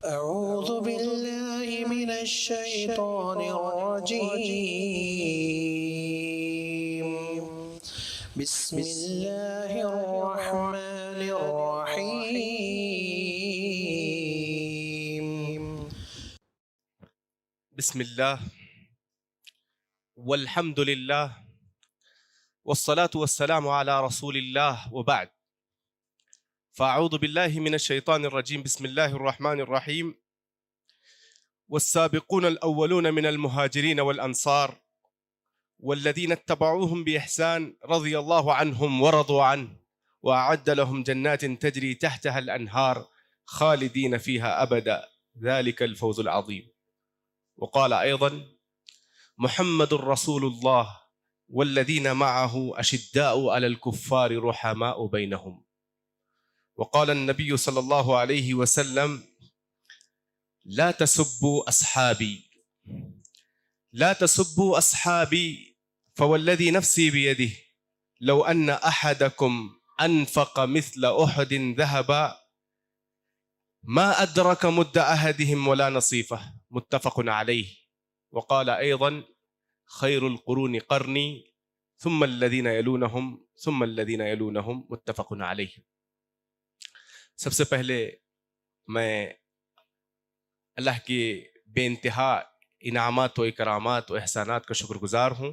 أعوذ بالله من الشيطان الرجيم. بسم الله الرحمن الرحيم. بسم الله والحمد لله والصلاة والسلام على رسول الله وبعد، فأعوذ بالله من الشيطان الرجيم. بسم الله الرحمن الرحيم. والسابقون الأولون من المهاجرين والأنصار والذين اتبعوهم بإحسان رضي الله عنهم ورضوا عنه وأعد لهم جنات تجري تحتها الأنهار خالدين فيها أبدا، ذلك الفوز العظيم. وقال أيضا: محمد رسول الله والذين معه أشداء على الكفار رحماء بينهم. وقال النبي صلى الله عليه وسلم: لا تسبوا أصحابي، لا تسبوا أصحابي، فوالذي نفسي بيده لو أن أحدكم أنفق مثل أحد ذهبا ما أدرك مد أحدهم ولا نصيفه، متفق عليه. وقال أيضا: خير القرون قرني ثم الذين يلونهم ثم الذين يلونهم، متفق علیہ. سب سے پہلے میں اللہ کے بے انتہا انعامات و اکرامات و احسانات کا شکر گزار ہوں،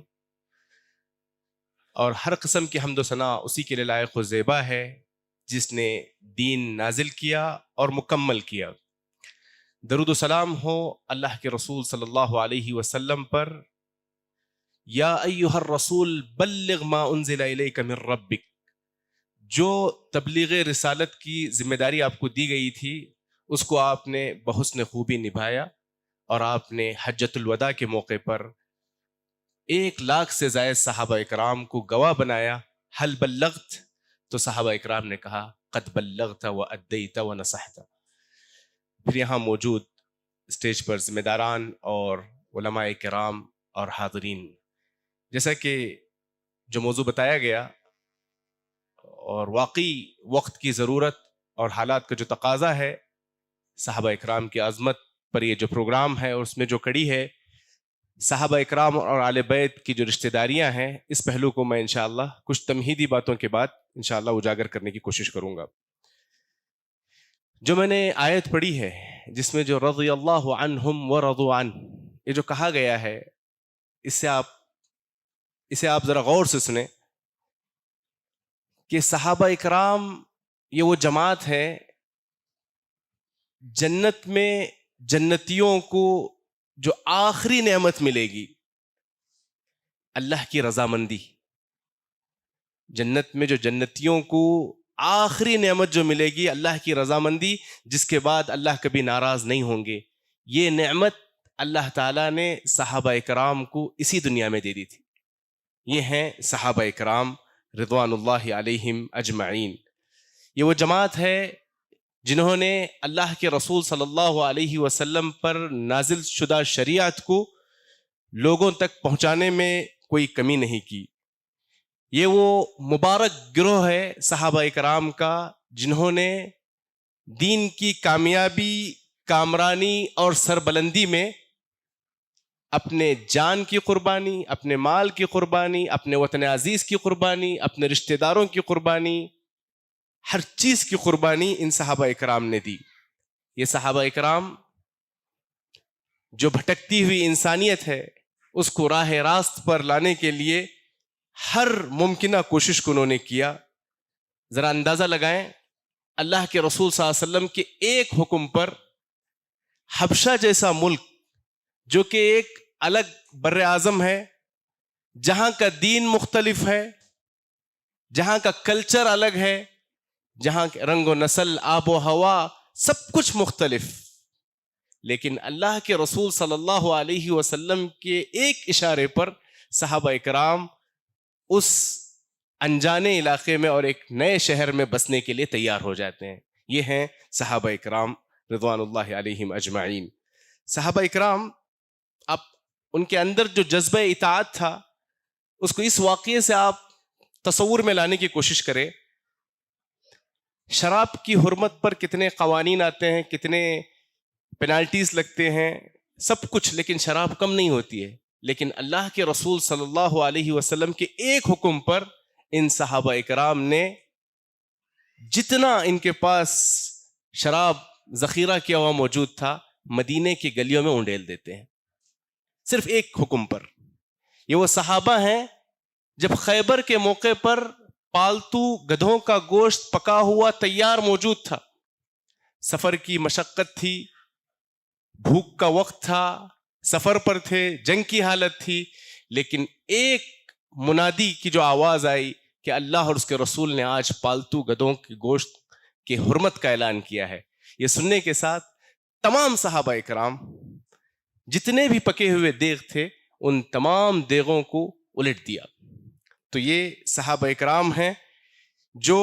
اور ہر قسم کی حمد و ثنا اسی کے لیے لائق و زیبا ہے جس نے دین نازل کیا اور مکمل کیا. درود و سلام ہو اللہ کے رسول صلی اللہ علیہ وسلم پر. یا ایہا الرسول بلغ ما انزل الیک من ربک، جو تبلیغ رسالت کی ذمہ داری آپ کو دی گئی تھی اس کو آپ نے بحسن خوبی نبھایا، اور آپ نے حجۃ الوداع کے موقع پر 1,00,000 سے زائد صحابہ اکرام کو گواہ بنایا. حل بلغت؟ تو صحابہ اکرام نے کہا قد بلغت وادیت ونصحت. پھر یہاں موجود اسٹیج پر ذمہ داران اور علماء کرام اور حاضرین، جیسا کہ جو موضوع بتایا گیا اور واقعی وقت کی ضرورت اور حالات کا جو تقاضا ہے، صحابہ اکرام کی عظمت پر یہ جو پروگرام ہے اور اس میں جو کڑی ہے صحابہ اکرام اور آل بیت کی جو رشتہ داریاں ہیں، اس پہلو کو میں انشاءاللہ کچھ تمہیدی باتوں کے بعد انشاءاللہ اجاگر کرنے کی کوشش کروں گا. جو میں نے آیت پڑھی ہے جس میں جو رضی اللہ عنہم ورضوا عنہ یہ جو کہا گیا ہے، اسے آپ ذرا غور سے سنیں کہ صحابہ اکرام یہ وہ جماعت ہے جنت میں جنتیوں کو جو آخری نعمت ملے گی اللہ کی رضامندی. جنت میں جو جنتیوں کو آخری نعمت جو ملے گی اللہ کی رضامندی، جس کے بعد اللہ کبھی ناراض نہیں ہوں گے. یہ نعمت اللہ تعالیٰ نے صحابہ اکرام کو اسی دنیا میں دے دی تھی. یہ ہیں صحابہ اکرام رضوان اللہ علیہم اجمعین. یہ وہ جماعت ہے جنہوں نے اللہ کے رسول صلی اللہ علیہ وسلم پر نازل شدہ شریعت کو لوگوں تک پہنچانے میں کوئی کمی نہیں کی. یہ وہ مبارک گروہ ہے صحابہ اکرام کا جنہوں نے دین کی کامیابی، کامرانی اور سربلندی میں اپنے جان کی قربانی، اپنے مال کی قربانی، اپنے وطن عزیز کی قربانی، اپنے رشتہ داروں کی قربانی، ہر چیز کی قربانی ان صحابہ اکرام نے دی. یہ صحابہ اکرام جو بھٹکتی ہوئی انسانیت ہے اس کو راہ راست پر لانے کے لیے ہر ممکنہ کوشش کو انہوں نے کیا. ذرا اندازہ لگائیں، اللہ کے رسول صلی اللہ علیہ وسلم کے ایک حکم پر حبشہ جیسا ملک جو کہ ایک الگ بر اعظم ہے، جہاں کا دین مختلف ہے، جہاں کا کلچر الگ ہے، جہاں رنگ و نسل، آب و ہوا سب کچھ مختلف، لیکن اللہ کے رسول صلی اللہ علیہ وسلم کے ایک اشارے پر صحابہ اکرام اس انجانے علاقے میں اور ایک نئے شہر میں بسنے کے لیے تیار ہو جاتے ہیں. یہ ہیں صحابہ اکرام رضوان اللہ علیہم اجمعین. صحابہ اکرام، اب ان کے اندر جو جذبہ اطاعت تھا اس کو اس واقعے سے آپ تصور میں لانے کی کوشش کریں. شراب کی حرمت پر کتنے قوانین آتے ہیں، کتنے پینالٹیز لگتے ہیں، سب کچھ، لیکن شراب کم نہیں ہوتی ہے. لیکن اللہ کے رسول صلی اللہ علیہ وسلم کے ایک حکم پر ان صحابہ اکرام نے جتنا ان کے پاس شراب ذخیرہ کیا ہوا موجود تھا مدینے کی گلیوں میں انڈیل دیتے ہیں، صرف ایک حکم پر. یہ وہ صحابہ ہیں جب خیبر کے موقع پر پالتو گدھوں کا گوشت پکا ہوا تیار موجود تھا، سفر کی مشقت تھی، بھوک کا وقت تھا، سفر پر تھے، جنگ کی حالت تھی، لیکن ایک منادی کی جو آواز آئی کہ اللہ اور اس کے رسول نے آج پالتو گدھوں کے گوشت کی حرمت کا اعلان کیا ہے، یہ سننے کے ساتھ تمام صحابہ اکرام جتنے بھی پکے ہوئے دیگ تھے ان تمام دیگوں کو الٹ دیا. تو یہ صحابہ اکرام ہیں جو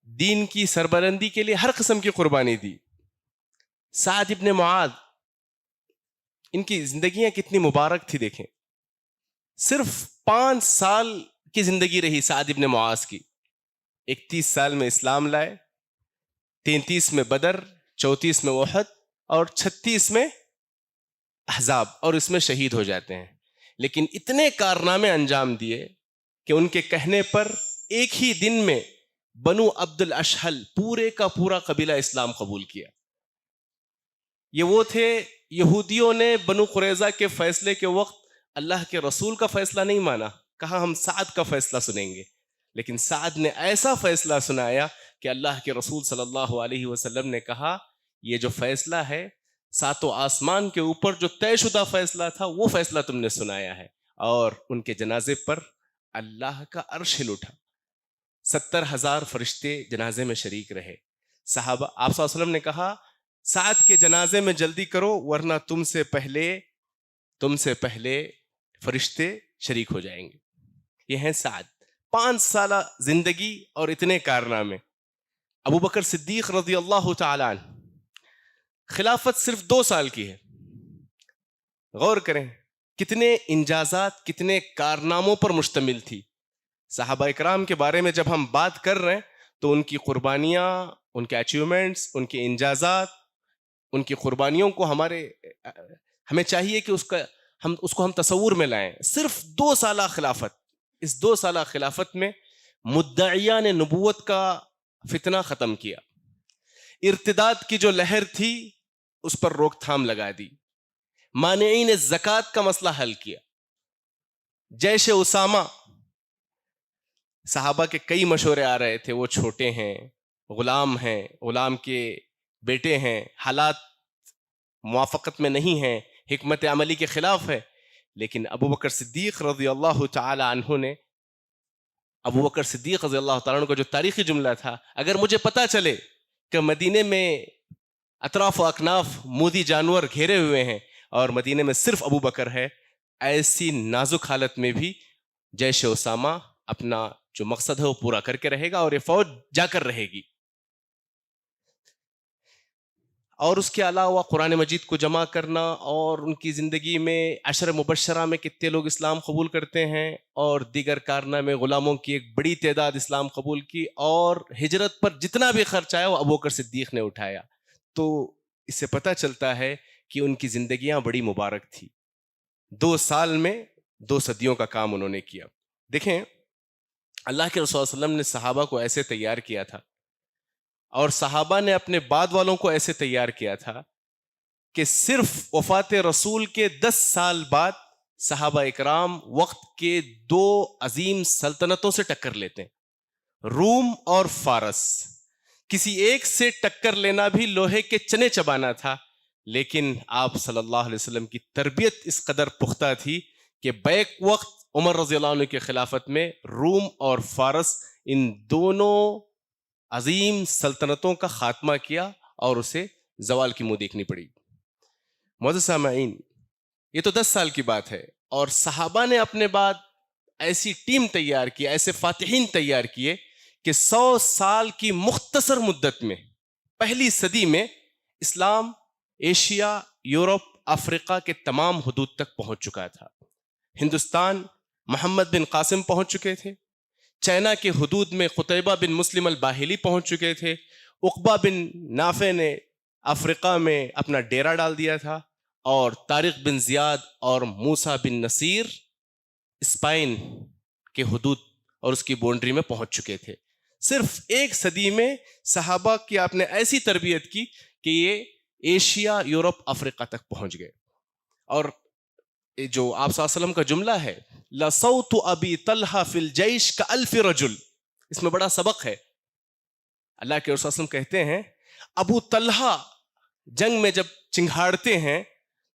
دین کی سربلندی کے لیے ہر قسم کی قربانی دی. سعد ابن معاذ، ان کی زندگیاں کتنی مبارک تھی دیکھیں. صرف 5 سال کی زندگی رہی سعد ابن معاذ کی. 31 سال میں اسلام لائے، 33 میں بدر، 34 میں احد اور 36 میں احزاب، اور اس میں شہید ہو جاتے ہیں. لیکن اتنے کارنامے انجام دیے کہ ان کے کہنے پر ایک ہی دن میں بنو عبد الاشہل پورے کا پورا قبیلہ اسلام قبول کیا. یہ وہ تھے، یہودیوں نے بنو قریظہ کے فیصلے کے وقت اللہ کے رسول کا فیصلہ نہیں مانا، کہا ہم سعد کا فیصلہ سنیں گے، لیکن سعد نے ایسا فیصلہ سنایا کہ اللہ کے رسول صلی اللہ علیہ وسلم نے کہا یہ جو فیصلہ ہے 7 آسمان کے اوپر جو طے شدہ فیصلہ تھا وہ فیصلہ تم نے سنایا ہے. اور ان کے جنازے پر اللہ کا عرش ہل اٹھا، 70,000 فرشتے جنازے میں شریک رہے. صحابہ، آپ صلی اللہ علیہ وسلم نے کہا سعد کے جنازے میں جلدی کرو ورنہ تم سے پہلے فرشتے شریک ہو جائیں گے. یہ ہیں سعد. 5 سالہ زندگی اور اتنے کارنامے. ابو بکر صدیق رضی اللہ تعالی عنہ، خلافت صرف 2 سال کی ہے. غور کریں کتنے انجازات، کتنے کارناموں پر مشتمل تھی. صحابہ اکرام کے بارے میں جب ہم بات کر رہے ہیں تو ان کی قربانیاں، ان کے اچیومنٹس، ان کے انجازات، ان کی قربانیوں کو ہمیں چاہیے کہ اس کو ہم تصور میں لائیں. صرف 2 سالہ خلافت، اس 2 سالہ خلافت میں مدعیان نبوت کا فتنہ ختم کیا، ارتداد کی جو لہر تھی اس پر روک تھام لگا دی، مانعین زکوٰۃ کا مسئلہ حل کیا. جیش اسامہ، صحابہ کے کئی مشورے آ رہے تھے، وہ چھوٹے ہیں، غلام ہیں، غلام کے بیٹے ہیں، حالات موافقت میں نہیں ہیں، حکمت عملی کے خلاف ہے، لیکن ابو بکر صدیق رضی اللہ تعالی عنہ نے، ابو بکر صدیق رضی اللہ تعالیٰ عنہ کا جو تاریخی جملہ تھا، اگر مجھے پتا چلے کہ مدینے میں اطراف و اکناف مودی جانور گھیرے ہوئے ہیں اور مدینے میں صرف ابو بکر ہے، ایسی نازک حالت میں بھی جیش اسامہ اپنا جو مقصد ہے وہ پورا کر کے رہے گا اور یہ فوج جا کر رہے گی. اور اس کے علاوہ قرآن مجید کو جمع کرنا، اور ان کی زندگی میں 10 مبشرہ میں کتنے لوگ اسلام قبول کرتے ہیں، اور دیگر کارنامے، غلاموں کی ایک بڑی تعداد اسلام قبول کی، اور ہجرت پر جتنا بھی خرچ آیا وہ ابو بکر صدیق نے اٹھایا. تو اس سے پتہ چلتا ہے کہ ان کی زندگیاں بڑی مبارک تھی. 2 سال میں 2 صدیوں کا کام انہوں نے کیا. دیکھیں اللہ کے رسول صلی اللہ علیہ وسلم نے صحابہ کو ایسے تیار کیا تھا، اور صحابہ نے اپنے بعد والوں کو ایسے تیار کیا تھا کہ صرف وفات رسول کے 10 سال بعد صحابہ اکرام وقت کے 2 عظیم سلطنتوں سے ٹکر لیتے ہیں، روم اور فارس. کسی ایک سے ٹکر لینا بھی لوہے کے چنے چبانا تھا، لیکن آپ صلی اللہ علیہ وسلم کی تربیت اس قدر پختہ تھی کہ بیک وقت عمر رضی اللہ عنہ کی خلافت میں روم اور فارس ان دونوں عظیم سلطنتوں کا خاتمہ کیا اور اسے زوال کی منہ دیکھنی پڑی. معزز سامعین، یہ تو 10 سال کی بات ہے، اور صحابہ نے اپنے بعد ایسی ٹیم تیار کی، ایسے فاتحین تیار کیے کہ 100 سال کی مختصر مدت میں، پہلی صدی میں اسلام ایشیا، یورپ، افریقہ کے تمام حدود تک پہنچ چکا تھا. ہندوستان محمد بن قاسم پہنچ چکے تھے، چائنا کے حدود میں قتیبہ بن مسلم الباہلی پہنچ چکے تھے، عقبہ بن نافع نے افریقہ میں اپنا ڈیرا ڈال دیا تھا، اور طارق بن زیاد اور موسیٰ بن نصیر اسپین کے حدود اور اس کی باؤنڈری میں پہنچ چکے تھے۔ صرف ایک صدی میں صحابہ کی آپ نے ایسی تربیت کی کہ یہ ایشیا، یورپ، افریقہ تک پہنچ گئے۔ اور جو آپ صلی اللہ علیہ وسلم کا جملہ ہے لَصَوْتُ أَبِي طَلْحَةَ فِي الْجَيْشِ كَأَلْفِ رَجُلٍ، اس میں بڑا سبق ہے۔ اللہ کے رسول صلی اللہ علیہ وسلم کہتے ہیں ابو طلحہ جنگ میں جب چنگھاڑتے ہیں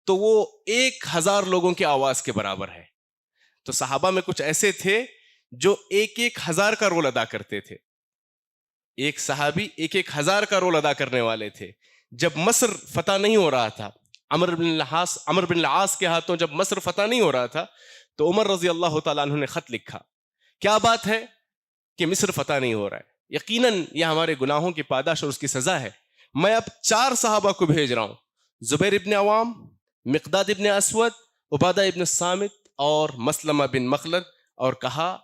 تو وہ 1000 لوگوں کی آواز کے برابر ہے۔ تو صحابہ میں کچھ ایسے تھے جو 1000 کا رول ادا کرتے تھے، ایک صحابی 1000 کا رول ادا کرنے والے تھے۔ جب مصر فتح نہیں ہو رہا تھا، عمر بن العاص کے ہاتھوں جب مصر فتح نہیں ہو رہا تھا، تو عمر رضی اللہ تعالیٰ عنہ نے خط لکھا، کیا بات ہے کہ مصر فتح نہیں ہو رہا ہے، یقیناً یہ ہمارے گناہوں کی پاداش اور اس کی سزا ہے۔ میں اب 4 صحابہ کو بھیج رہا ہوں، زبیر ابن عوام، مقداد ابن اسود، عبادہ ابن الصامت اور مسلمہ بن مخلد، اور کہا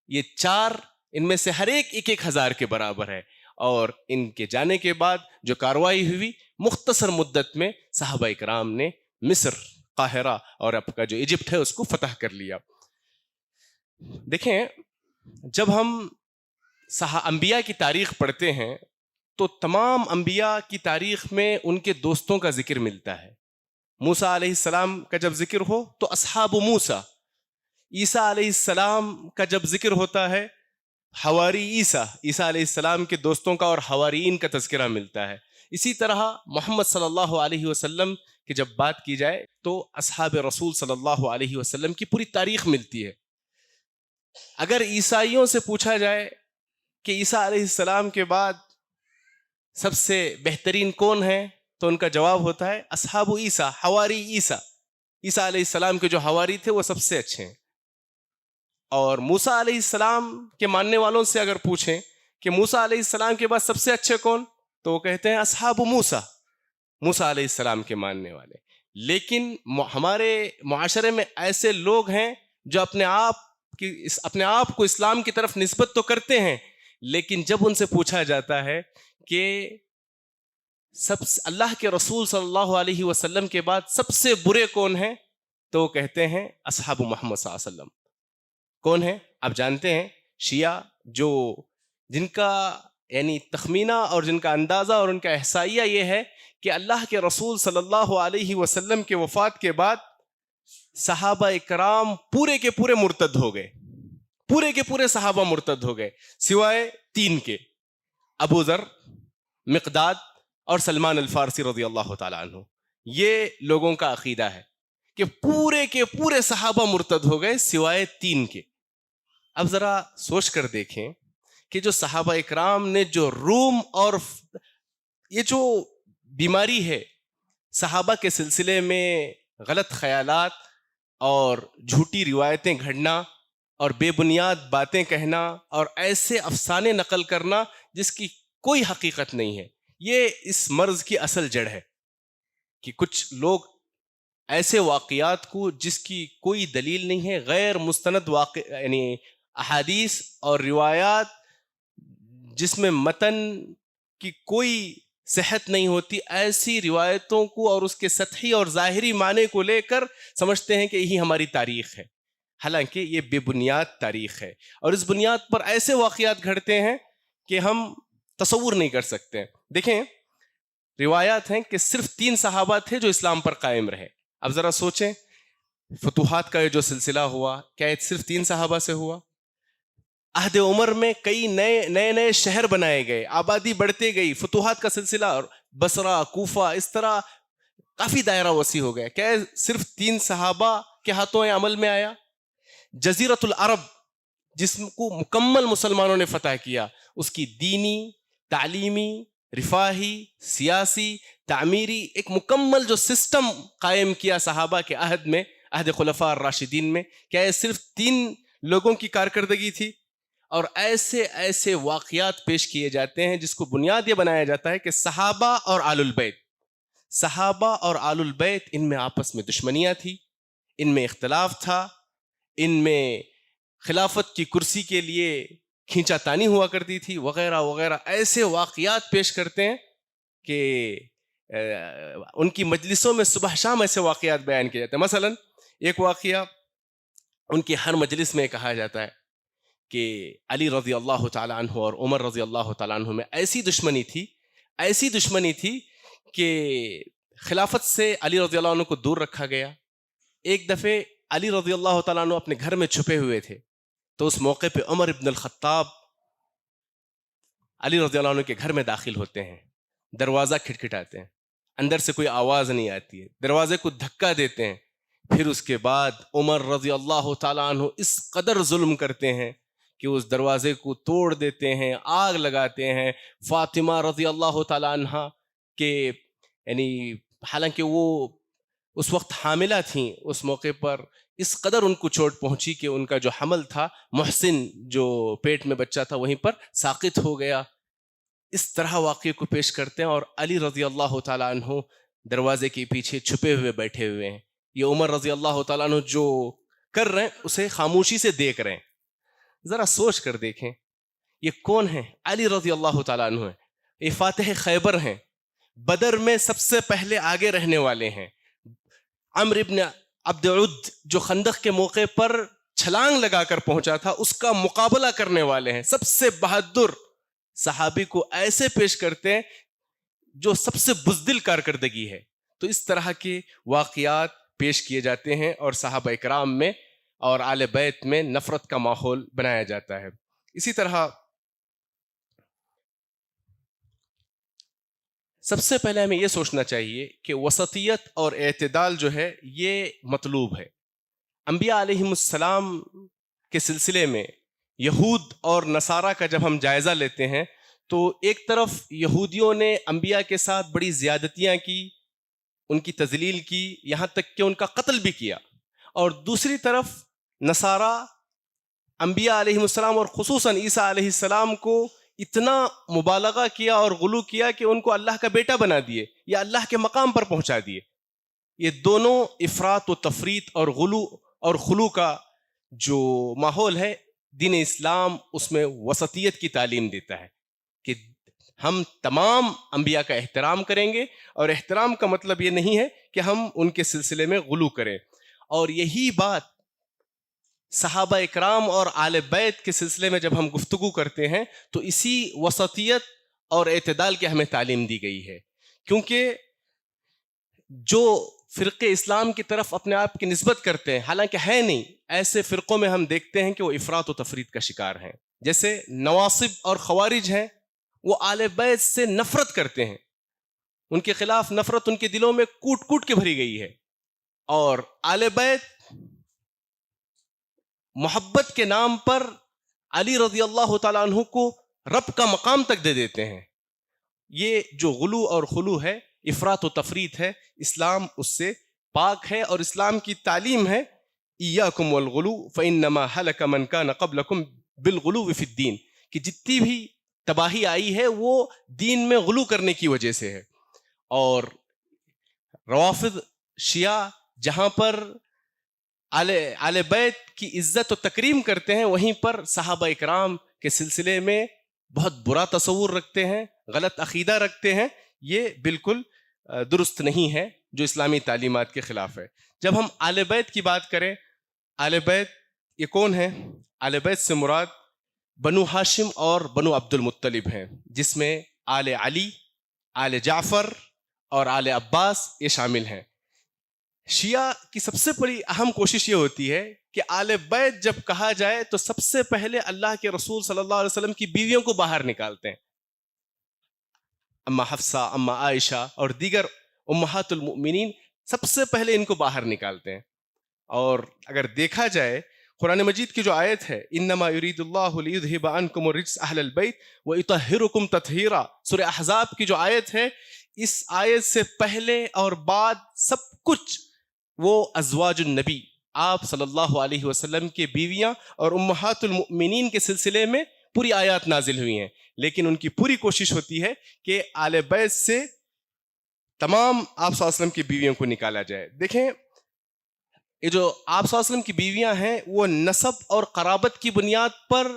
یہ 4 ان میں سے ہر ایک 1000 کے برابر ہے۔ اور ان کے جانے کے بعد جو کاروائی ہوئی، مختصر مدت میں صحابہ اکرام نے مصر، قاہرہ اور اب کا جو ایجپٹ ہے اس کو فتح کر لیا۔ دیکھیں، جب ہم انبیاء کی تاریخ پڑھتے ہیں تو تمام انبیاء کی تاریخ میں ان کے دوستوں کا ذکر ملتا ہے۔ موسیٰ علیہ السلام کا جب ذکر ہو تو اصحاب موسیٰ، عیسیٰ علیہ السلام کا جب ذکر ہوتا ہے حواری عیسیٰ علیہ السلام کے دوستوں کا اور حواریین کا تذکرہ ملتا ہے۔ اسی طرح محمد صلی اللہ علیہ وسلم کی جب بات کی جائے تو اصحاب رسول صلی اللہ علیہ وسلم کی پوری تاریخ ملتی ہے۔ اگر عیسائیوں سے پوچھا جائے کہ عیسیٰ علیہ السلام کے بعد سب سے بہترین کون ہے، تو ان کا جواب ہوتا ہے اصحاب عیسیٰ، حواری عیسیٰ علیہ السلام کے جو حواری تھے وہ سب سے اچھے ہیں۔ اور موسیٰ علیہ السلام کے ماننے والوں سے اگر پوچھیں کہ موسیٰ علیہ السلام کے بعد سب سے اچھے کون، تو وہ کہتے ہیں اصحاب موسیٰ علیہ السلام کے ماننے والے۔ لیکن ہمارے معاشرے میں ایسے لوگ ہیں جو اپنے آپ کو اسلام کی طرف نسبت تو کرتے ہیں، لیکن جب ان سے پوچھا جاتا ہے کہ اللہ کے رسول صلی اللہ علیہ وسلم کے بعد سب سے برے کون ہیں، تو وہ کہتے ہیں اصحاب محمد صلی اللہ علیہ وسلم۔ کون ہیں؟ آپ جانتے ہیں شیعہ، جن کا یعنی تخمینہ اور جن کا اندازہ اور ان کا احصائیہ یہ ہے کہ اللہ کے رسول صلی اللہ علیہ وسلم کے وفات کے بعد صحابہ اکرام پورے کے پورے مرتد ہو گئے، پورے کے پورے صحابہ مرتد ہو گئے سوائے 3 کے، ابو ذر، مقداد اور سلمان الفارسی رضی اللہ تعالیٰ عنہ۔ یہ لوگوں کا عقیدہ ہے کہ پورے کے پورے صحابہ مرتد ہو گئے سوائے 3 کے۔ اب ذرا سوچ کر دیکھیں کہ جو صحابہ اکرام نے جو روم اور یہ جو بیماری ہے صحابہ کے سلسلے میں غلط خیالات اور جھوٹی روایتیں گھڑنا اور بے بنیاد باتیں کہنا اور ایسے افسانے نقل کرنا جس کی کوئی حقیقت نہیں ہے، یہ اس مرض کی اصل جڑ ہے کہ کچھ لوگ ایسے واقعات کو جس کی کوئی دلیل نہیں ہے، غیر مستند یعنی احادیث اور روایات جس میں متن کی کوئی صحت نہیں ہوتی، ایسی روایتوں کو اور اس کے سطحی اور ظاہری معنی کو لے کر سمجھتے ہیں کہ یہی ہماری تاریخ ہے، حالانکہ یہ بے بنیاد تاریخ ہے، اور اس بنیاد پر ایسے واقعات گھڑتے ہیں کہ ہم تصور نہیں کر سکتے۔ دیکھیں، روایات ہیں کہ صرف 3 صحابہ تھے جو اسلام پر قائم رہے۔ اب ذرا سوچیں، فتوحات کا جو سلسلہ ہوا، کیا یہ صرف 3 صحابہ سے ہوا؟ عہد عمر میں کئی نئے شہر بنائے گئے، آبادی بڑھتے گئی، فتوحات کا سلسلہ، اور بصرہ، کوفہ، اس طرح کافی دائرہ وسیع ہو گیا۔ کیا صرف 3 صحابہ کے ہاتھوں عمل میں آیا؟ جزیرۃ العرب جس کو مکمل مسلمانوں نے فتح کیا، اس کی دینی، تعلیمی، رفاہی، سیاسی، تعمیری ایک مکمل جو سسٹم قائم کیا صحابہ کے عہد میں، عہد خلفاء الراشدین میں، کیا یہ صرف 3 لوگوں کی کارکردگی تھی؟ اور ایسے واقعات پیش کیے جاتے ہیں جس کو بنیاد یہ بنایا جاتا ہے کہ صحابہ اور آل البیت ان میں آپس میں دشمنیاں تھی، ان میں اختلاف تھا، ان میں خلافت کی کرسی کے لیے کھینچا تانی ہوا کرتی تھی، وغیرہ وغیرہ ایسے واقعات پیش کرتے ہیں کہ ان کی مجلسوں میں صبح شام ایسے واقعات بیان کیے جاتے ہیں. مثلا ایک واقعہ ان کی ہر مجلس میں کہا جاتا ہے کہ علی رضی اللہ تعالیٰ عنہ اور عمر رضی اللہ تعالیٰ عنہ میں ایسی دشمنی تھی کہ خلافت سے علی رضی اللہ عنہ کو دور رکھا گیا. ایک دفعہ علی رضی اللہ تعالیٰ عنہ اپنے گھر میں چھپے ہوئے تھے, تو اس موقع پہ عمر ابن الخطاب علی رضی اللہ عنہ کے گھر میں داخل ہوتے ہیں, دروازہ کھٹکھٹاتے ہیں, اندر سے کوئی آواز نہیں آتی ہے, دروازے کو دھکا دیتے ہیں. پھر اس کے بعد عمر رضی اللہ تعالیٰ عنہ اس قدر ظلم کرتے ہیں کہ اس دروازے کو توڑ دیتے ہیں, آگ لگاتے ہیں. فاطمہ رضی اللہ تعالیٰ عنہ کے یعنی حالانکہ وہ اس وقت حاملہ تھیں, اس موقع پر اس قدر ان کو چوٹ پہنچی کہ ان کا جو حمل تھا, محسن جو پیٹ میں بچہ تھا وہیں پر ساقط ہو گیا. اس طرح واقعے کو پیش کرتے ہیں اور علی رضی اللہ تعالیٰ عنہ دروازے کے پیچھے چھپے ہوئے بیٹھے ہوئے ہیں. یہ عمر رضی اللہ تعالیٰ عنہ جو کر رہے ہیں اسے خاموشی سے دیکھ رہے ہیں. ذرا سوچ کر دیکھیں یہ کون ہیں؟ علی رضی اللہ تعالیٰ عنہ ہیں, یہ فاتح خیبر ہیں, بدر میں سب سے پہلے آگے رہنے والے ہیں. عمرو ابن عبد عد جو خندق کے موقع پر چھلانگ لگا کر پہنچا تھا اس کا مقابلہ کرنے والے ہیں. سب سے بہادر صحابی کو ایسے پیش کرتے ہیں جو سب سے بزدل کارکردگی ہے. تو اس طرح کے واقعات پیش کیے جاتے ہیں اور صحابہ اکرام میں اور آل بیت میں نفرت کا ماحول بنایا جاتا ہے. اسی طرح سب سے پہلے ہمیں یہ سوچنا چاہیے کہ وسطیت اور اعتدال جو ہے یہ مطلوب ہے. انبیاء علیہم السلام کے سلسلے میں یہود اور نصارہ کا جب ہم جائزہ لیتے ہیں تو ایک طرف یہودیوں نے انبیاء کے ساتھ بڑی زیادتیاں کی, ان کی تذلیل کی, یہاں تک کہ ان کا قتل بھی کیا, اور دوسری طرف نصارہ انبیاء علیہم السلام اور خصوصاً عیسیٰ علیہ السلام کو اتنا مبالغہ کیا اور غلو کیا کہ ان کو اللہ کا بیٹا بنا دیے یا اللہ کے مقام پر پہنچا دیے. یہ دونوں افراط و تفریط اور غلو اور خلو کا جو ماحول ہے, دین اسلام اس میں وسطیت کی تعلیم دیتا ہے کہ ہم تمام انبیاء کا احترام کریں گے, اور احترام کا مطلب یہ نہیں ہے کہ ہم ان کے سلسلے میں غلو کریں. اور یہی بات صحابہ اکرام اور آل بیت کے سلسلے میں جب ہم گفتگو کرتے ہیں تو اسی وسطیت اور اعتدال کی ہمیں تعلیم دی گئی ہے. کیونکہ جو فرقے اسلام کی طرف اپنے آپ کی نسبت کرتے ہیں, حالانکہ ہے نہیں, ایسے فرقوں میں ہم دیکھتے ہیں کہ وہ افراط و تفریط کا شکار ہیں. جیسے نواصب اور خوارج ہیں, وہ آل بیت سے نفرت کرتے ہیں, ان کے خلاف نفرت ان کے دلوں میں کوٹ کوٹ کے بھری گئی ہے, اور آل بیت محبت کے نام پر علی رضی اللہ تعالیٰ عنہ کو رب کا مقام تک دے دیتے ہیں. یہ جو غلو اور خلو ہے, افراط و تفریط ہے, اسلام اس سے پاک ہے, اور اسلام کی تعلیم ہے ایاکم والغلو فانما ہلک من کان قبلکم بالغلو فی الدین, کہ جتنی بھی تباہی آئی ہے وہ دین میں غلو کرنے کی وجہ سے ہے. اور روافض شیعہ جہاں پر آل بیت کی عزت و تکریم کرتے ہیں, وہیں پر صحابہ اکرام کے سلسلے میں بہت برا تصور رکھتے ہیں, غلط عقیدہ رکھتے ہیں. یہ بالکل درست نہیں ہے, جو اسلامی تعلیمات کے خلاف ہے. جب ہم آل بیت کی بات کریں, آل بیت یہ کون ہیں؟ آل بیت سے مراد بنو ہاشم اور بنو عبد المطلب ہیں, جس میں آل علی, آل جعفر اور آل عباس یہ شامل ہیں. شیعہ کی سب سے بڑی اہم کوشش یہ ہوتی ہے کہ آل بیت جب کہا جائے تو سب سے پہلے اللہ کے رسول صلی اللہ علیہ وسلم کی بیویوں کو باہر نکالتے ہیں, اما حفصہ, اما عائشہ اور دیگر امہات المؤمنین, سب سے پہلے ان کو باہر نکالتے ہیں. اور اگر دیکھا جائے قرآن مجید کی جو آیت ہے انما یرید اللہ لیذھب عنکم الرجس اہل البیت ویطہرکم تطہیرا, سورہ احزاب کی جو آیت ہے, اس آیت سے پہلے اور بعد سب کچھ وہ ازواج النبی, آپ صلی اللہ علیہ وسلم کے بیویاں اور امہات المؤمنین کے سلسلے میں پوری آیات نازل ہوئی ہیں. لیکن ان کی پوری کوشش ہوتی ہے کہ آل بیت سے تمام آپ صلی اللہ علیہ وسلم کی بیویوں کو نکالا جائے. دیکھیں یہ جو آپ صلی اللہ علیہ وسلم کی بیویاں ہیں وہ نسب اور قرابت کی بنیاد پر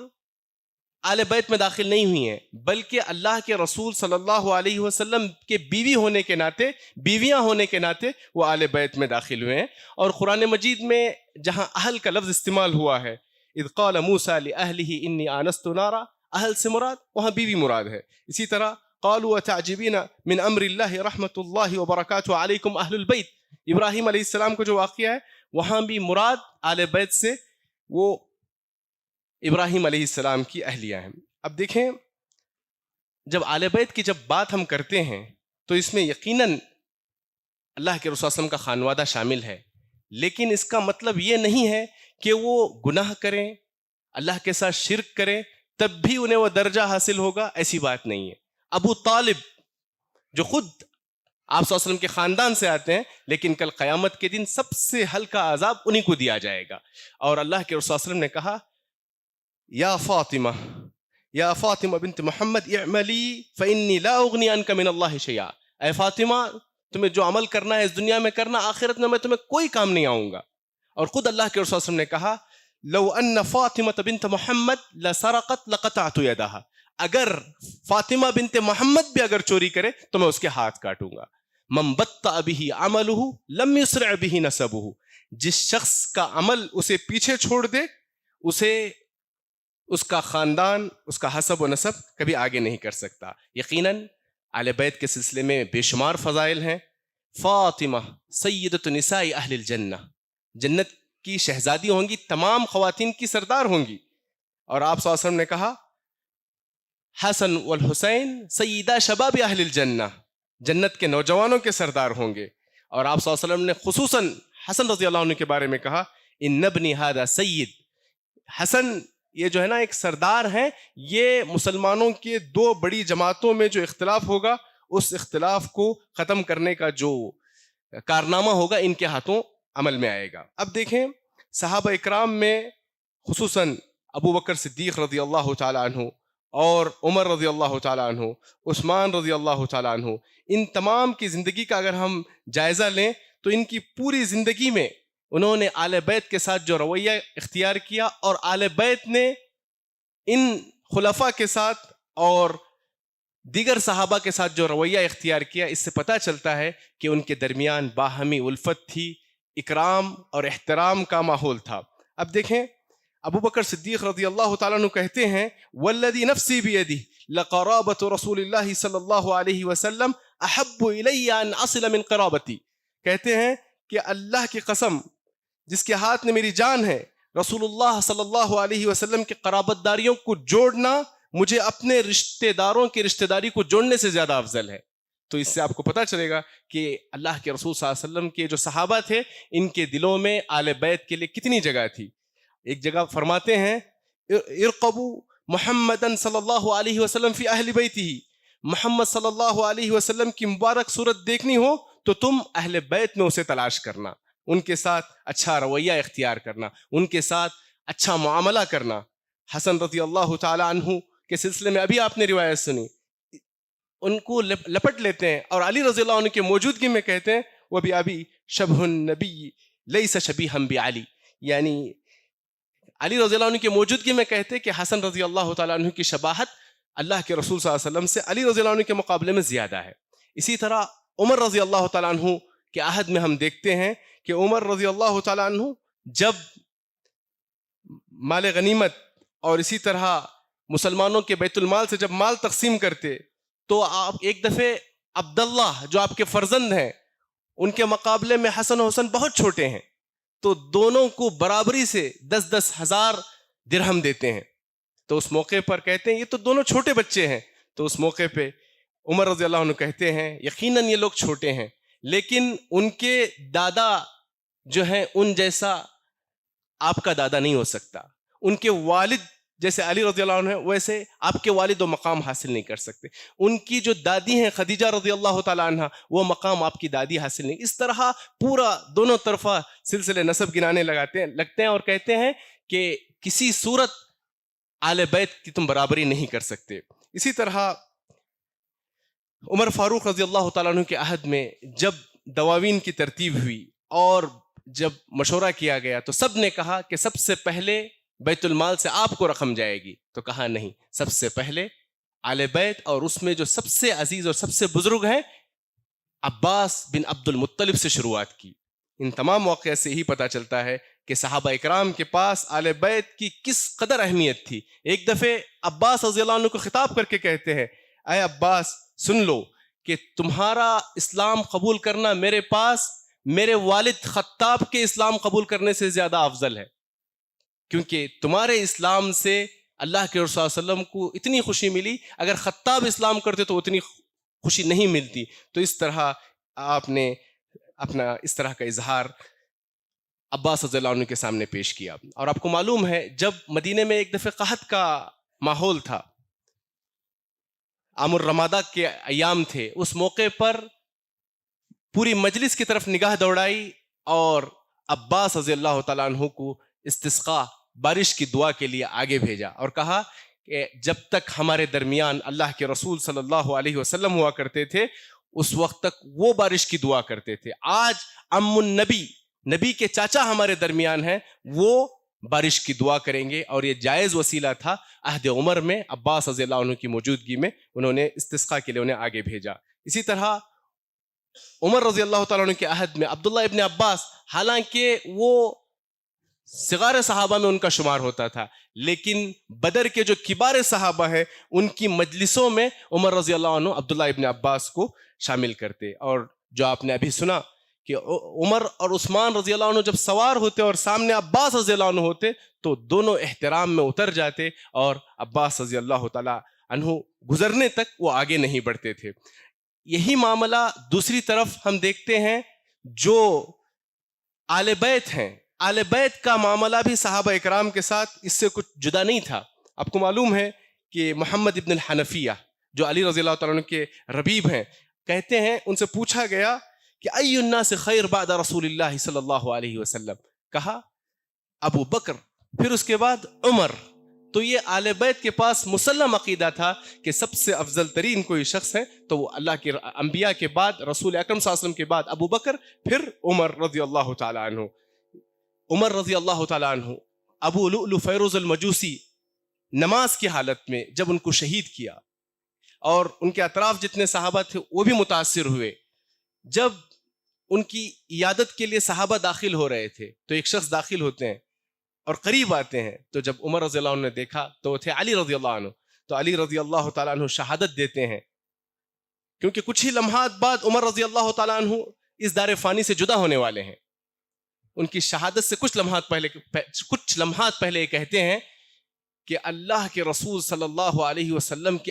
آل بیت میں داخل نہیں ہوئی ہیں، بلکہ اللہ کے رسول صلی اللہ علیہ وسلم کے بیوی ہونے کے ناطے، بیویاں ہونے کے ناطے وہ آل بیت میں داخل ہوئے ہیں۔ اور قرآن مجید میں جہاں اہل کا لفظ استعمال ہوا ہے، اذ قال موسیٰ لأہلہ انی آنست نارا، اہل سے مراد وہاں بیوی مراد ہے۔ اسی طرح قالوا وتعجبین من امر اللہ رحمۃ اللہ وبرکاتہ علیکم اہل البیت، ابراہیم علیہ السلام کو جو واقعہ ہے وہاں بھی مراد آل بیت سے وہ ابراہیم علیہ السلام کی اہلیہ ہیں۔ اب دیکھیں، جب آل بیت کی جب بات ہم کرتے ہیں تو اس میں یقیناً اللہ کے رسول صلی اللہ علیہ وسلم کا خانوادہ شامل ہے، لیکن اس کا مطلب یہ نہیں ہے کہ وہ گناہ کریں، اللہ کے ساتھ شرک کریں تب بھی انہیں وہ درجہ حاصل ہوگا، ایسی بات نہیں ہے۔ ابو طالب جو خود آپ صلی اللہ علیہ وسلم کے خاندان سے آتے ہیں، لیکن کل قیامت کے دن سب سے ہلکا عذاب انہی کو دیا جائے گا۔ اور اللہ کے رسول صلی اللہ علیہ وسلم نے کہا یا فاطمہ بنت محمد اعملی فانی لا اغنی عنک من اللہ شیئا، اے فاطمہ تمہیں جو عمل کرنا ہے اس دنیا میں کرنا، آخرت میں تمہیں کوئی کام نہیں آؤں گا۔ اور خود اللہ کے رسول صلی اللہ علیہ وسلم نے کہا لو ان فاطمہ بنت محمد لسرقت لقطعت یدہا، اگر فاطمہ بنت محمد بھی اگر چوری کرے تو میں اس کے ہاتھ کاٹوں گا۔ من بطأ به عملہ لم یسرع به نسبہ، جس شخص کا عمل اسے پیچھے چھوڑ دے اسے اس کا خاندان، اس کا حسب و نسب کبھی آگے نہیں کر سکتا۔ یقیناً اہل بیت کے سلسلے میں بے شمار فضائل ہیں۔ فاطمہ سیدۃ نساء اہل الجنہ، جنت کی شہزادی ہوں گی، تمام خواتین کی سردار ہوں گی۔ اور آپ صلی اللہ علیہ وسلم نے کہا حسن والحسین سیدہ شباب اہل الجنہ، جنت کے نوجوانوں کے سردار ہوں گے۔ اور آپ صلی اللہ علیہ وسلم نے خصوصاً حسن رضی اللہ عنہ کے بارے میں کہا ان ابنی ھذا سید، حسن یہ جو ہے نا ایک سردار ہیں، یہ مسلمانوں کے دو بڑی جماعتوں میں جو اختلاف ہوگا اس اختلاف کو ختم کرنے کا جو کارنامہ ہوگا ان کے ہاتھوں عمل میں آئے گا۔ اب دیکھیں صحابہ اکرام میں خصوصاً ابو بکر صدیق رضی اللہ تعالی عنہ اور عمر رضی اللہ تعالی عنہ، عثمان رضی اللہ تعالی عنہ، ان تمام کی زندگی کا اگر ہم جائزہ لیں تو ان کی پوری زندگی میں انہوں نے آل بیت کے ساتھ جو رویہ اختیار کیا اور آل بیت نے ان خلفاء کے ساتھ اور دیگر صحابہ کے ساتھ جو رویہ اختیار کیا، اس سے پتہ چلتا ہے کہ ان کے درمیان باہمی الفت تھی، اکرام اور احترام کا ماحول تھا۔ اب دیکھیں ابو بکر صدیق رضی اللہ تعالیٰ عنہ کہتے ہیں والذی نفسی بیدہ لقرابۃ رسول اللہ صلی اللہ علیہ وسلم احب الی ان اصل من قرابتی، کہتے ہیں کہ اللہ کی قسم جس کے ہاتھ میں میری جان ہے، رسول اللہ صلی اللہ علیہ وسلم کے قرابت داریوں کو جوڑنا مجھے اپنے رشتہ داروں کی رشتہ داری کو جوڑنے سے زیادہ افضل ہے۔ تو اس سے آپ کو پتہ چلے گا کہ اللہ کے رسول صلی اللہ علیہ وسلم کے جو صحابہ تھے ان کے دلوں میں آل بیت کے لیے کتنی جگہ تھی۔ ایک جگہ فرماتے ہیں ارقبوا محمدً صلی اللہ علیہ وسلم فی اہل بیتہ، محمد صلی اللہ علیہ وسلم کی مبارک صورت دیکھنی ہو تو تم اہل بیت میں اسے تلاش کرنا، ان کے ساتھ اچھا رویہ اختیار کرنا، ان کے ساتھ اچھا معاملہ کرنا۔ حسن رضی اللہ تعالی عنہ کے سلسلے میں ابھی آپ نے روایت سنی، ان کو لپٹ لیتے ہیں اور علی رضی اللہ عنہ کی موجودگی میں کہتے ہیں وَبِأَبِي شَبْهُ النَّبِيِّ لَيْسَ شَبِيهًا بِعَلِي، یعنی علی رضی اللہ عنہ کی موجودگی میں کہتے کہ حسن رضی اللہ تعالیٰ عنہ کی شباہت اللہ کے رسول صلی اللہ علیہ وسلم سے علی رضی اللہ عنہ کے مقابلے میں زیادہ ہے۔ اسی طرح عمر رضی اللہ تعالیٰ عنہ کے عہد میں ہم دیکھتے ہیں کہ عمر رضی اللہ تعالیٰ عنہ جب مال غنیمت اور اسی طرح مسلمانوں کے بیت المال سے جب مال تقسیم کرتے تو آپ ایک دفعہ عبداللہ جو آپ کے فرزند ہیں ان کے مقابلے میں حسن و حسن بہت چھوٹے ہیں، تو دونوں کو برابری سے 10-10 ہزار درہم دیتے ہیں۔ تو اس موقع پر کہتے ہیں یہ تو دونوں چھوٹے بچے ہیں، تو اس موقع پہ عمر رضی اللہ عنہ کہتے ہیں یقیناً یہ لوگ چھوٹے ہیں لیکن ان کے دادا جو ہیں ان جیسا آپ کا دادا نہیں ہو سکتا، ان کے والد جیسے علی رضی اللہ عنہ ویسے آپ کے والد وہ مقام حاصل نہیں کر سکتے، ان کی جو دادی ہیں خدیجہ رضی اللہ تعالیٰ عنہ وہ مقام آپ کی دادی حاصل نہیں۔ اس طرح پورا دونوں طرفہ سلسلے نسب گنانے لگتے ہیں اور کہتے ہیں کہ کسی صورت آل بیت کی تم برابری نہیں کر سکتے۔ اسی طرح عمر فاروق رضی اللہ تعالیٰ عنہ کے عہد میں جب دواوین کی ترتیب ہوئی اور جب مشورہ کیا گیا تو سب نے کہا کہ سب سے پہلے بیت المال سے آپ کو رقم جائے گی؟ تو کہا نہیں، سب سے پہلے آل بیت اور اس میں جو سب سے عزیز اور سب سے بزرگ ہیں عباس بن عبد المطلب سے شروعات کی۔ ان تمام واقعات سے ہی پتہ چلتا ہے کہ صحابہ اکرام کے پاس آل بیت کی کس قدر اہمیت تھی۔ ایک دفعہ عباس رضی اللہ عنہ کو خطاب کر کے کہتے ہیں، اے عباس سن لو کہ تمہارا اسلام قبول کرنا میرے پاس میرے والد خطاب کے اسلام قبول کرنے سے زیادہ افضل ہے، کیونکہ تمہارے اسلام سے اللہ کے رسول صلی اللہ علیہ وسلم کو اتنی خوشی ملی، اگر خطاب اسلام کرتے تو اتنی خوشی نہیں ملتی۔ تو اس طرح آپ نے اپنا اس طرح کا اظہار عباس رضی اللہ عنہ کے سامنے پیش کیا۔ اور آپ کو معلوم ہے جب مدینے میں ایک دفعہ قحط کا ماحول تھا، عام الرمادہ کے ایام تھے، اس موقع پر پوری مجلس کی طرف نگاہ دوڑائی اور عباس رضی اللہ تعالیٰ عنہ کو استسقاء بارش کی دعا کے لیے آگے بھیجا اور کہا کہ جب تک ہمارے درمیان اللہ کے رسول صلی اللہ علیہ وسلم ہوا کرتے تھے اس وقت تک وہ بارش کی دعا کرتے تھے، آج ام النبی، نبی کے چاچا ہمارے درمیان ہیں، وہ بارش کی دعا کریں گے۔ اور یہ جائز وسیلہ تھا عہد عمر میں، عباس رضی اللہ عنہ کی موجودگی میں انہوں نے استسقاء کے لیے انہیں آگے بھیجا۔ اسی طرح عمر رضی اللہ تعالیٰ عنہ کے عہد میں عبداللہ ابن عباس، حالانکہ وہ صغار صحابہ میں ان کا شمار ہوتا تھا، لیکن بدر کے جو کبار صحابہ ہیں ان کی مجلسوں میں عمر رضی اللہ عنہ عبداللہ ابن عباس کو شامل کرتے۔ اور جو آپ نے ابھی سنا کہ عمر اور عثمان رضی اللہ عنہ جب سوار ہوتے اور سامنے عباس رضی اللہ عنہ ہوتے تو دونوں احترام میں اتر جاتے اور عباس رضی اللہ تعالیٰ عنہ گزرنے تک وہ آگے نہیں بڑھتے تھے۔ یہی معاملہ دوسری طرف ہم دیکھتے ہیں جو آل بیت ہیں، آل بیت کا معاملہ بھی صحابہ اکرام کے ساتھ اس سے کچھ جدا نہیں تھا۔ آپ کو معلوم ہے کہ محمد ابن الحنفیہ جو علی رضی اللہ تعالیٰ عنہ کے ربیب ہیں، کہتے ہیں ان سے پوچھا گیا کہ ای الناس خیر بعد رسول اللہ صلی اللہ علیہ وسلم، کہا ابو بکر، پھر اس کے بعد عمر۔ تو یہ آل بیت کے پاس مسلم عقیدہ تھا کہ سب سے افضل ترین کوئی شخص ہے تو وہ اللہ کے انبیاء کے بعد رسول اکرم صلی اللہ علیہ وسلم کے بعد ابو بکر، پھر عمر رضی اللہ تعالیٰ عنہ۔ عمر رضی اللہ تعالیٰ عنہ، ابو لؤلؤ فیروز المجوسی نماز کی حالت میں جب ان کو شہید کیا اور ان کے اطراف جتنے صحابہ تھے وہ بھی متاثر ہوئے، جب ان کی عیادت کے لیے صحابہ داخل ہو رہے تھے تو ایک شخص داخل ہوتے ہیں اور قریب آتے ہیں، تو جب عمر رضی اللہ عنہ نے دیکھا تو وہ تھے علی رضی اللہ عنہ، تو علی رضی اللہ تعالیٰ عنہ شہادت دیتے ہیں، کیونکہ کچھ ہی لمحات بعد عمر رضی اللہ تعالیٰ عنہ اس دار فانی سے جدا ہونے والے ہیں۔ ان کی شہادت سے کچھ لمحات پہلے یہ کہتے ہیں کہ اللہ کے رسول صلی اللہ علیہ وسلم کی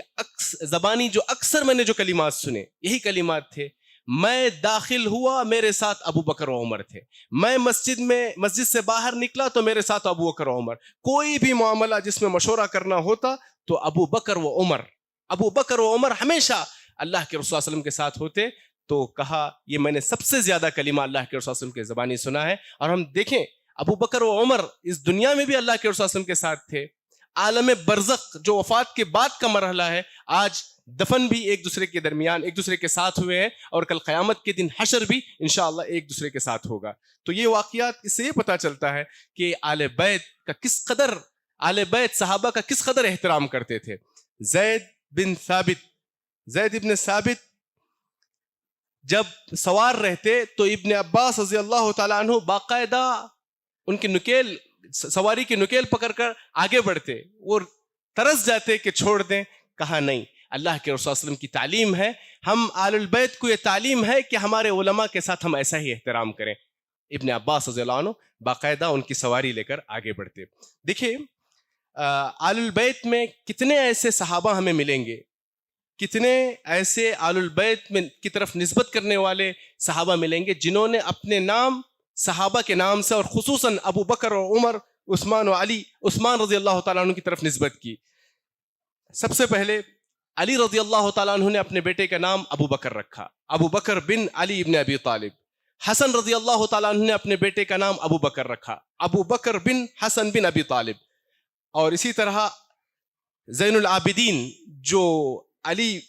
زبانی جو اکثر میں نے جو کلمات سنے یہی کلمات تھے، میں داخل ہوا میرے ساتھ ابو بکر و عمر تھے، میں مسجد سے باہر نکلا تو میرے ساتھ ابو بکر و عمر، کوئی بھی معاملہ جس میں مشورہ کرنا ہوتا تو ابو بکر و عمر ہمیشہ اللہ کے رسول صلی اللہ علیہ وسلم کے ساتھ ہوتے۔ تو کہا یہ میں نے سب سے زیادہ کلمہ اللہ کے رسول صلی اللہ علیہ وسلم کے زبانی سنا ہے۔ اور ہم دیکھیں ابو بکر و عمر اس دنیا میں بھی اللہ کے رسول صلی اللہ علیہ وسلم کے ساتھ تھے، عالم برزخ جو وفات کے بعد کا مرحلہ ہے، آج دفن بھی ایک دوسرے کے درمیان ایک دوسرے کے ساتھ ہوئے ہیں اور کل قیامت کے دن حشر بھی انشاءاللہ ایک دوسرے کے ساتھ ہوگا۔ تو یہ واقعات اس سے یہ پتہ چلتا ہے کہ آل بیت صحابہ کا کس قدر احترام کرتے تھے۔ زید بن ثابت جب سوار رہتے تو ابن عباس رضی اللہ تعالیٰ عنہ باقاعدہ ان کی سواری کی نکیل پکڑ کر آگے بڑھتے، وہ ترس جاتے کہ چھوڑ دیں، کہا نہیں، اللہ کے رسول صلی اللہ علیہ وسلم کی تعلیم ہے، ہم آل البیت کو یہ تعلیم ہے کہ ہمارے علماء کے ساتھ ہم ایسا ہی احترام کریں۔ ابن عباس رضی اللہ عنہ باقاعدہ ان کی سواری لے کر آگے بڑھتے۔ دیکھیے آل البیت میں کتنے ایسے صحابہ ہمیں ملیں گے، کتنے ایسے آل البیت میں کی طرف نسبت کرنے والے صحابہ ملیں گے جنہوں نے اپنے نام صحابہ کے نام سے اور خصوصاً ابو بکر و عمر، عثمان و علی، عثمان رضی اللہ تعالیٰ عنہ کی طرف نسبت کی۔ سب سے پہلے علی رضی اللہ تعالیٰ عنہ نے اپنے بیٹے کا نام ابو بکر رکھا، ابو بکر بن علی ابن ابی طالب۔ حسن رضی اللہ تعالیٰ عنہ نے اپنے بیٹے کا نام ابو بکر رکھا، ابو بکر بن حسن بن ابی طالب۔ اور اسی طرح زین العابدین جو علی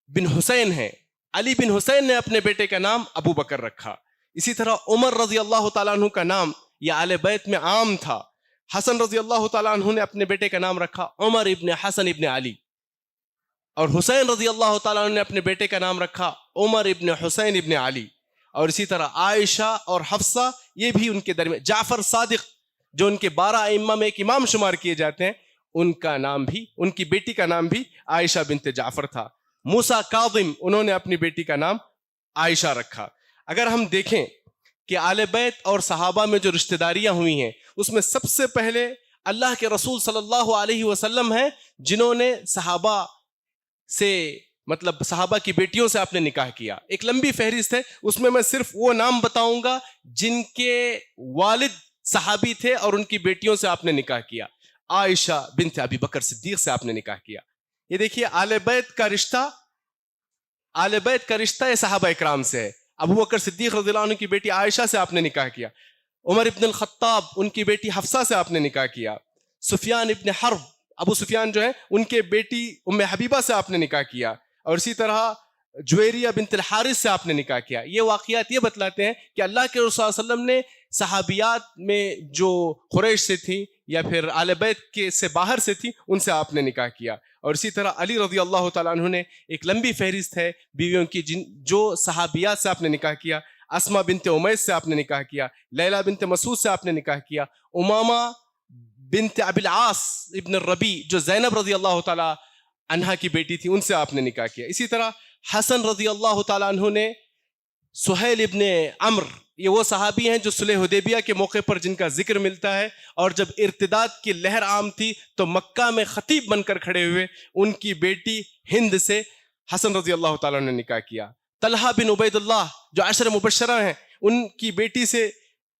بن حسین ہیں، علی بن حسین نے اپنے بیٹے کا نام ابو بکر رکھا۔ اسی طرح عمر رضی اللہ تعالیٰ عنہ کا نام یہ آل بیت میں عام تھا، حسن رضی اللہ تعالیٰ عنہ نے اپنے بیٹے کا نام رکھا عمر ابن حسن ابن علی، اور حسین رضی اللہ تعالیٰ عنہ نے اپنے بیٹے کا نام رکھا عمر ابن حسین ابن علی، اور اسی طرح عائشہ اور حفصہ یہ بھی ان کے درمیان، جعفر صادق جو ان کے 12 ائمہ میں ایک امام شمار کیے جاتے ہیں، ان کا نام بھی، ان کی بیٹی کا نام بھی عائشہ بنت جعفر تھا۔ موسیٰ کاظم انہوں نے اپنی بیٹی کا نام عائشہ رکھا۔ اگر ہم دیکھیں کہ آل بیت اور صحابہ میں جو رشتہ داریاں ہوئی ہیں، اس میں سب سے پہلے اللہ کے رسول صلی اللہ علیہ وسلم ہیں جنہوں نے صحابہ سے، مطلب صحابہ کی بیٹیوں سے آپ نے نکاح کیا۔ ایک لمبی فہرست ہے، اس میں صرف وہ نام بتاؤں گا جن کے والد صحابی تھے اور ان کی بیٹیوں سے آپ نے نکاح کیا۔ عائشہ بنت ابی بکر صدیق سے آپ نے نکاح کیا۔ یہ دیکھیے آل بیت کا رشتہ، آل بیت کا رشتہ یہ صحابہ اکرام سے ہے۔ ابو بکر صدیق رضی اللہ عنہ کی بیٹی عائشہ سے آپ نے نکاح کیا، عمر ابن الخطاب ان کی بیٹی حفصہ سے آپ نے نکاح کیا، سفیان ابن حرب ابو سفیان جو ہے ان کے بیٹی ام حبیبہ سے آپ نے نکاح کیا، اور اسی طرح جویریہ بنت الحارث سے آپ نے نکاح کیا۔ یہ واقعات یہ بتلاتے ہیں کہ اللہ کے رسول صلی اللہ علیہ وسلم نے صحابیات میں جو قریش سے تھیں یا پھر آل بیت کے سے باہر سے تھیں ان سے آپ نے نکاح کیا۔ اور اسی طرح علی رضی اللہ تعالیٰ عنہ نے ایک لمبی فہرست ہے بیویوں کی جو صحابیات سے آپ نے نکاح کیا۔ اسما بنت امیس سے آپ نے نکاح کیا، لیلہ بنت مسعود سے آپ نے نکاح کیا، امامہ بنت ابی العاص ابن الربیع جو زینب رضی اللہ تعالیٰ عنہا کی بیٹی تھی ان سے آپ نے نکاح کیا۔ اسی طرح حسن رضی اللہ تعالیٰ عنہ نے سہیل ابن عمرو، یہ وہ صحابی ہیں جو صلح حدیبیہ کے موقع پر جن کا ذکر ملتا ہے، اور جب ارتداد کی لہر عام تھی تو مکہ میں خطیب بن کر کھڑے ہوئے، ان کی بیٹی ہند سے حسن رضی اللہ تعالیٰ نے نکاح کیا۔ طلحہ بن عبید اللہ جو عشر مبشرہ ہیں ان کی بیٹی سے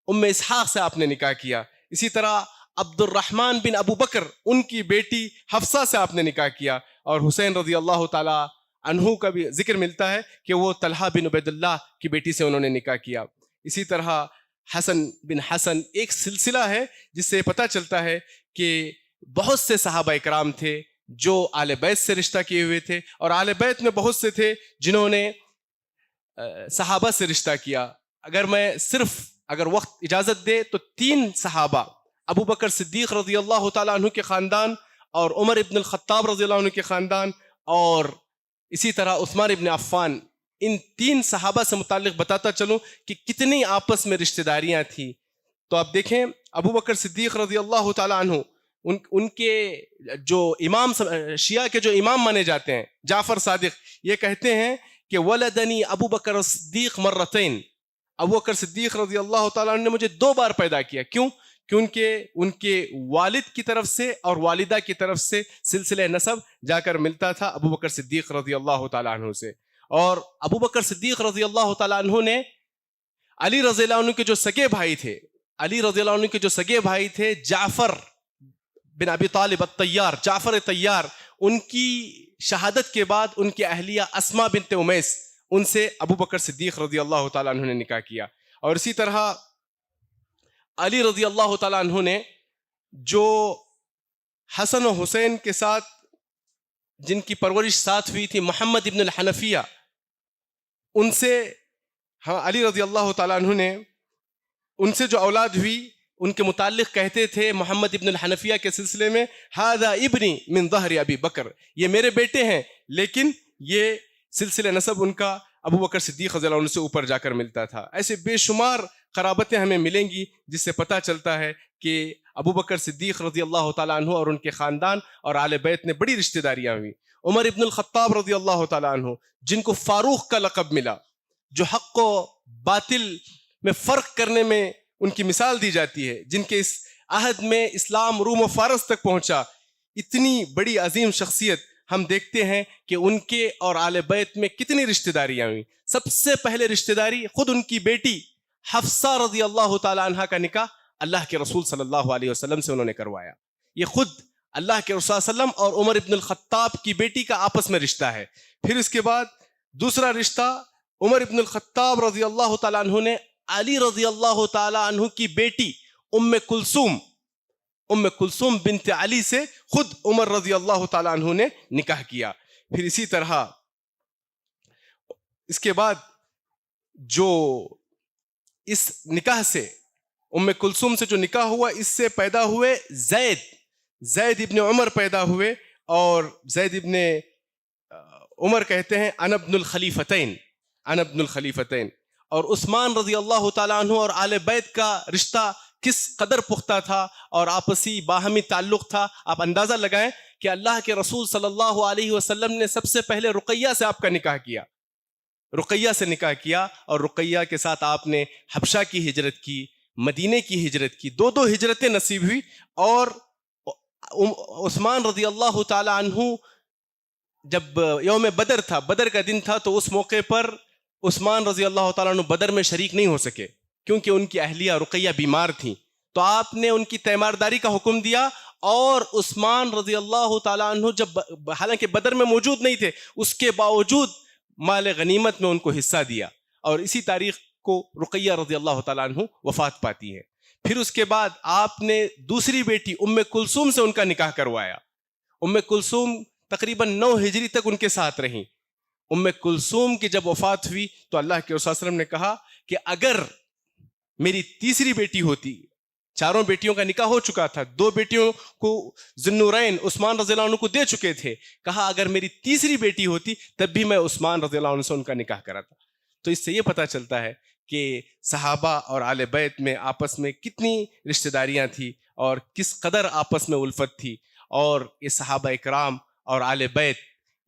ام اسحاق سے آپ نے نکاح کیا۔ اسی طرح عبد الرحمن بن ابو بکر ان کی بیٹی حفصہ سے آپ نے نکاح کیا، اور حسین رضی اللہ تعالیٰ عنہ کا بھی ذکر ملتا ہے کہ وہ طلحہ بن عبید اللہ کی بیٹی سے انہوں نے نکاح کیا۔ اسی طرح حسن بن حسن، ایک سلسلہ ہے جس سے پتہ چلتا ہے کہ بہت سے صحابہ اکرام تھے جو آل بیت سے رشتہ کیے ہوئے تھے، اور آل بیت میں بہت سے تھے جنہوں نے صحابہ سے رشتہ کیا۔ اگر وقت اجازت دے تو 3 صحابہ، ابو بکر صدیق رضی اللہ تعالیٰ عنہ کے خاندان، اور عمر ابن الخطاب رضی اللہ عنہ کے خاندان، اور اسی طرح عثمان ابن عفان، ان 3 صحابہ سے متعلق بتاتا چلوں کہ کتنی آپس میں رشتہ داریاں تھیں۔ تو آپ دیکھیں ابو بکر صدیق رضی اللہ تعالیٰ عنہ، ان کے جو امام، شیعہ کے جو امام مانے جاتے ہیں جعفر صادق، یہ کہتے ہیں کہ ولدنی ابو بکر صدیق مرتین، ابو بکر صدیق رضی اللہ تعالیٰ عنہ نے مجھے 2 بار پیدا کیا۔ کیوں؟ کیونکہ ان کے والد کی طرف سے اور والدہ کی طرف سے سلسلہ نسب جا کر ملتا تھا ابو بکر صدیق رضی اللہ تعالیٰ عنہ سے۔ اور ابو بکر صدیق رضی اللہ تعالیٰ عنہ نے علی رضی اللہ عنہ کے جو سگے بھائی تھے، علی رضی اللہ عنہ کے جو سگے بھائی تھے جعفر بن ابی طالب الطیار، جعفر طیار، ان کی شہادت کے بعد ان کی اہلیہ اسما بنت امیس، ان سے ابو بکر صدیق رضی اللہ تعالیٰ عنہ نے نکاح کیا۔ اور اسی طرح علی رضی اللہ تعالیٰ عنہ نے جو حسن و حسین کے ساتھ جن کی پرورش ساتھ ہوئی تھی، محمد ابن الحنفیہ، ان سے علی رضی اللہ تعالیٰ عنہ نے ان سے جو اولاد ہوئی ان کے متعلق کہتے تھے محمد ابن الحنفیہ کے سلسلے میں، ھذا ابنی من ظہر ابی بکر، یہ میرے بیٹے ہیں، لیکن یہ سلسلہ نسب ان کا ابو بکر صدیق رضی اللہ عنہ سے اوپر جا کر ملتا تھا۔ ایسے بے شمار قرابتیں ہمیں ملیں گی جس سے پتہ چلتا ہے کہ ابو بکر صدیق رضی اللہ تعالیٰ عنہ اور ان کے خاندان اور آل بیت نے بڑی رشتہ داریاں ہوئی۔ عمر ابن الخطاب رضی اللہ تعالیٰ عنہ جن کو فاروق کا لقب ملا، جو حق و باطل میں فرق کرنے میں ان کی مثال دی جاتی ہے، جن کے اس عہد میں اسلام روم و فارس تک پہنچا، اتنی بڑی عظیم شخصیت، ہم دیکھتے ہیں کہ ان کے اور آل بیت میں کتنی رشتہ داریاں ہوئیں۔ سب سے پہلے رشتہ داری خود ان کی بیٹی حفصہ رضی اللہ تعالیٰ عنہ کا نکاح اللہ کے رسول صلی اللہ علیہ وسلم سے انہوں نے کروایا۔ یہ خود اللہ کے رسول صلی اللہ علیہ وسلم اور عمر ابن الخطاب کی بیٹی کا آپس میں رشتہ ہے۔ پھر اس کے بعد دوسرا رشتہ عمر ابن الخطاب رضی اللہ تعالیٰ عنہ نے علی رضی اللہ تعالیٰ عنہ کی بیٹی ام کلثوم بنت علی سے خود عمر رضی اللہ تعالیٰ عنہ نے نکاح کیا۔ پھر اسی طرح اس کے بعد جو اس نکاح سے ام کلثوم سے جو نکاح ہوا اس سے پیدا ہوئے زید ابن عمر پیدا ہوئے، اور زید ابن عمر کہتے ہیں انا ابن الخلیفتین. اور عثمان رضی اللہ تعالیٰ عنہ اور آل بیت کا رشتہ کس قدر پختہ تھا اور آپسی باہمی تعلق تھا. آپ اندازہ لگائیں کہ اللہ کے رسول صلی اللہ علیہ وسلم نے سب سے پہلے رقیہ سے آپ کا نکاح کیا، رقیہ سے نکاح کیا، اور رقیہ کے ساتھ آپ نے حبشہ کی ہجرت کی، مدینے کی ہجرت کی، دو ہجرتیں نصیب ہوئی. اور عثمان رضی اللہ تعالی عنہ جب یوم بدر تھا، بدر کا دن تھا، تو اس موقع پر عثمان رضی اللہ تعالیٰ عنہ بدر میں شریک نہیں ہو سکے کیونکہ ان کی اہلیہ رقیہ بیمار تھیں. تو آپ نے ان کی تیمارداری کا حکم دیا، اور عثمان رضی اللہ تعالیٰ عنہ جب حالانکہ بدر میں موجود نہیں تھے اس کے باوجود مال غنیمت میں ان کو حصہ دیا، اور اسی تاریخ کو رقیہ رضی اللہ تعالیٰ عنہ وفات پاتی ہے. پھر اس کے بعد آپ نے دوسری بیٹی ام کلثوم سے ان کا نکاح کروایا. ام کلثوم تقریباً 9 ہجری تک ان کے ساتھ رہیں. ام کلثوم کی جب وفات ہوئی تو اللہ کے رسول صلی اللہ علیہ وسلم نے کہا کہ اگر میری تیسری بیٹی ہوتی، چاروں بیٹیوں کا نکاح ہو چکا تھا، 2 بیٹیوں کو ذوالنورین عثمان رضی اللہ عنہ کو دے چکے تھے، کہا اگر میری تیسری بیٹی ہوتی تب بھی میں عثمان رضی اللہ عنہ سے ان کا نکاح کراتا. تو اس سے یہ پتہ چلتا ہے کہ صحابہ اور آل بیت میں آپس میں کتنی رشتہ داریاں تھیں اور کس قدر آپس میں الفت تھی. اور یہ صحابہ اکرام اور آل بیت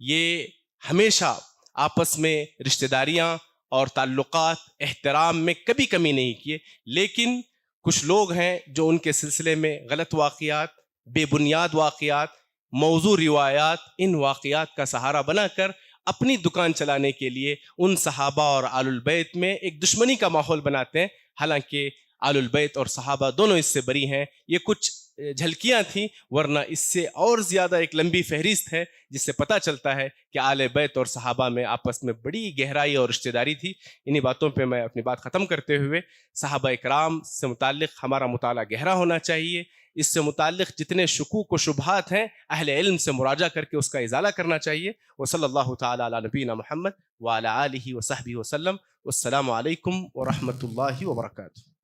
یہ ہمیشہ آپس میں رشتہ داریاں اور تعلقات احترام میں کبھی کمی نہیں کیے. لیکن کچھ لوگ ہیں جو ان کے سلسلے میں غلط واقعات، بے بنیاد واقعات، موضوع روایات، ان واقعات کا سہارا بنا کر اپنی دکان چلانے کے لیے ان صحابہ اور آل البیت میں ایک دشمنی کا ماحول بناتے ہیں. حالانکہ آل البیت اور صحابہ دونوں اس سے بری ہیں. یہ کچھ جھلکیاں تھیں، ورنہ اس سے اور زیادہ ایک لمبی فہرست ہے جس سے پتہ چلتا ہے کہ آل بیت اور صحابہ میں آپس میں بڑی گہرائی اور رشتہ داری تھی. انہی باتوں پہ میں اپنی بات ختم کرتے ہوئے، صحابہ اکرام سے متعلق ہمارا مطالعہ گہرا ہونا چاہیے. اس سے متعلق جتنے شکوک و شبہات ہیں اہل علم سے مراجعہ کر کے اس کا ازالہ کرنا چاہیے. وصلی اللہ تعالی علی نبینا محمد وعلی آلہ وصحبہ وسلم. والسلام علیکم ورحمۃ اللہ وبرکاتہ.